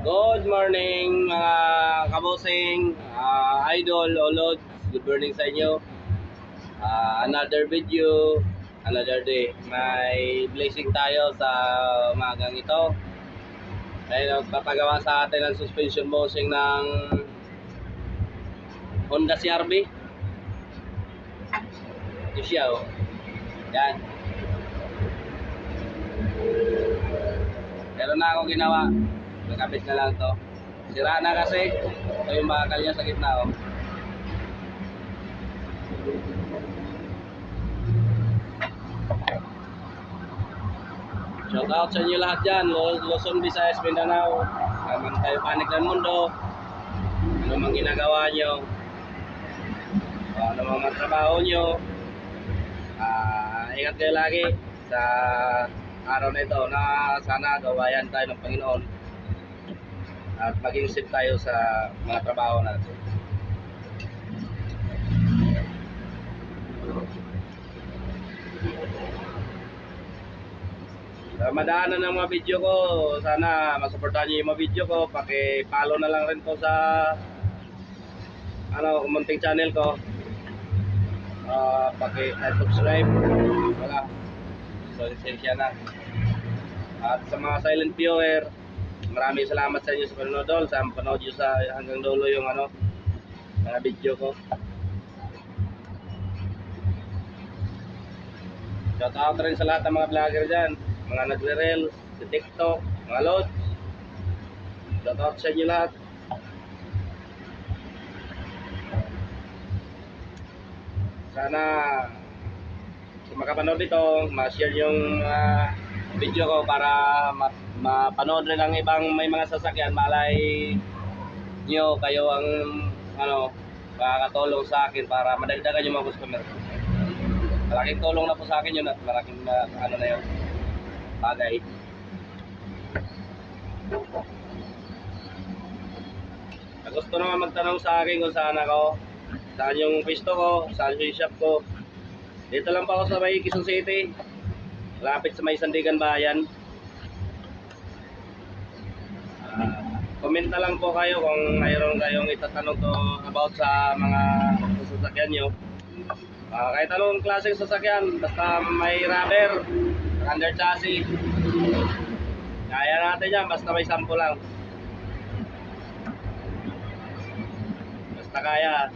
Good morning mga kabosing, idol, olod. Good morning sa inyo. Another video, another day. May blessing tayo sa umagang ito. Dahil magpapagawa sa atin ng suspension motion ng Honda CR-V. Ito siya, oh. Yan. Meron na akong ginawa. Nakabit na lang to. Sira na kasi. Ito yung bakal niya sa gitna, oh. Shout out sa inyo lahat dyan, Luzon, Visayas, Mindanao. Naman tayo panik ng mundo. Ano mang ginagawa nyo, ano mang trabaho nyo, ingat kayo lagi sa araw na ito na sana gawayan tayo ng Panginoon at maging safe tayo sa mga trabaho natin. Sa madaanan ng mga video ko, sana masuportahan nyo yung mga video ko. Paki-follow na lang rin po sa munting channel ko. Paki-subscribe. Wala. So, lisensya na. At sa mga silent viewer, maraming salamat sa inyo sa panonood. Sa panood nyo sa hanggang dulo yung mga video ko. Shout out rin sa lahat ng mga vlogger dyan, mga nagre-reel, sa TikTok, mga load. Shout out sa inyo lahat. Sana kung makapanood dito, ma-share yung video ko para mapanood rin ang ibang may mga sasakyan. Malay nyo, kayo ang makakatulong sa akin para madagdagan yung mga customer ko. Malaking tulong na po sa akin yun at malaking na yun, bagay. Gusto naman magtanong sa akin kung saan ako, saan yung pwesto ko, saan yung shop ko. Dito lang pa ako sa may Quezon City, lapit sa may Sandigan Bayan. Comment na lang po kayo kung mayroon kayong itatanong to about sa mga sasakyan nyo. Kahit anong klaseng sasakyan, basta may rubber, under chassis, kaya natin yan, basta may sample lang. Basta kaya.